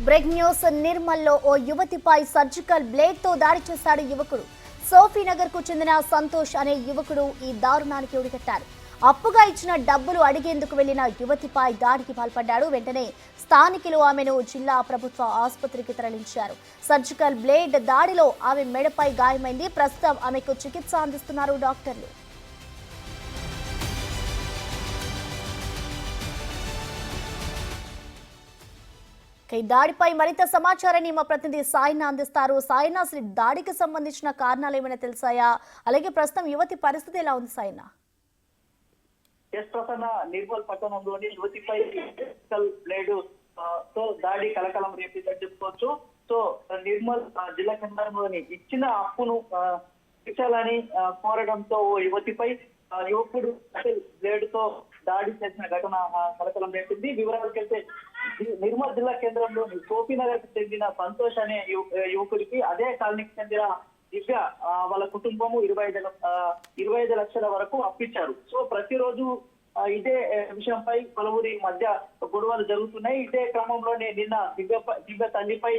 Break news. నిర్మల్లో ఓ యువతిపై సర్జికల్ బ్లేడ్ తో దాడి చేశాడు యువకుడు. సోఫీనగర్ కు చెందిన సంతోష్ అనే యువకుడు ఈ దారుణానికి ఒడిగట్టారు. అప్పుగా ఇచ్చిన డబ్బులు అడిగేందుకు వెళ్లిన యువతిపై దాడికి పాల్పడ్డాడు. వెంటనే స్థానికులు ఆమెను జిల్లా ప్రభుత్వ ఆసుపత్రికి తరలించారు. సర్జికల్ బ్లేడ్ దాడిలో ఆమె మెడపై గాయమైంది. ప్రస్తుతం ఆమెకు చికిత్స అందిస్తున్నారు డాక్టర్లు. ఈ దాడిపై మరింత సమాచారాన్ని మా ప్రతినిధి సాయినా అందిస్తారు. సాయినా, అసలు దాడికి సంబంధించిన కారణాలు ఏమైనా తెలిసాయా? అలాగే ప్రస్తుతం యువతి పరిస్థితి ఎలా ఉంది సాయినా? నిర్మల్ పట్టణంలోని యువతిపై బ్లేడ్ తో దాడి కలకలం రేపిందని చెప్పుకోవచ్చు. సో నిర్మల్ జిల్లా కేంద్రంలోని ఇచ్చిన అప్పును తీర్చాలని కోరడంతో ఓ యువతిపై యువకుడు బ్లేడ్ తో దాడి చేసిన ఘటన కలకలం రేపింది. వివరాలకు వెళ్తే నిర్మల్ జిల్లా కేంద్రంలోని సోఫీనగర్ కు చెందిన సంతోష్ అనే యువకుడికి అదే కాలనీకి చెందిన దివ్య వాళ్ళ కుటుంబము 25 లక్షల వరకు అప్పించారు. సో ప్రతిరోజు ఇదే విషయంపై పలువురి మధ్య గొడవలు జరుగుతున్నాయి. ఇదే క్రమంలోనే నిన్న దివ్య తల్లిపై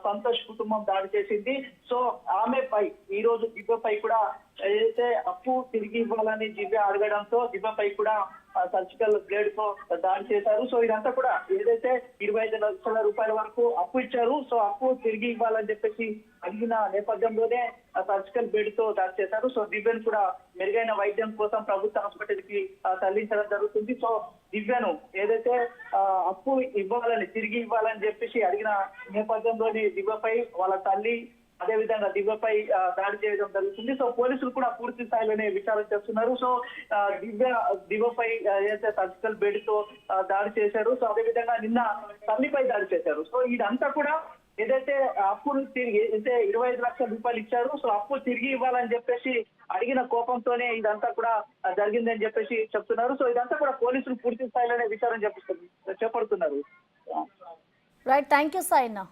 సంతోష్ కుటుంబం దాడి చేసింది. సో ఆమెపై ఈ రోజు దివ్యపై కూడా ఏదైతే అప్పు తిరిగి ఇవ్వాలని దివ్య అడగడంతో దివ్యపై కూడా సర్జికల్ బ్లేడ్ తో దాడి చేశారు. సో ఇదంతా కూడా ఏదైతే 25 లక్షల రూపాయల వరకు అప్పు ఇచ్చారు. సో అప్పు తిరిగి ఇవ్వాలని చెప్పేసి అడిగిన నేపథ్యంలోనే సర్జికల్ బ్లేడ్ తో దాడి చేశారు. సో దివ్యను కూడా మెరుగైన వైద్యం కోసం ప్రభుత్వ హాస్పిటల్ కి తరలించడం జరుగుతుంది. సో దివ్యను ఏదైతే అప్పు ఇవ్వాలని తిరిగి ఇవ్వాలని చెప్పేసి అడిగిన నేపథ్యంలోని దివ్యపై వాళ్ళ తల్లి అదే విధంగా దివ్యపై దాడి చేయడం జరుగుతుంది. సో పోలీసులు కూడా పూర్తి స్థాయిలోనే విచారణ చేస్తున్నారు. సో దివ్యపై ఏదైతే సర్జికల్ బ్లేడ్ తో దాడి చేశారు. సో అదే విధంగా నిన్న తల్లిపై దాడి చేశారు. సో ఇదంతా కూడా ఏదైతే అప్పులు తిరిగి అయితే 25 లక్షల రూపాయలు ఇచ్చారు. సో అప్పు తిరిగి ఇవ్వాలని చెప్పేసి అడిగిన కోపంతోనే ఇదంతా కూడా జరిగిందని చెప్పేసి చెప్తున్నారు. సో ఇదంతా కూడా పోలీసులు పూర్తి స్థాయిలోనే విచారణ చేపడుతున్నారు. Right, thank you సాయినా.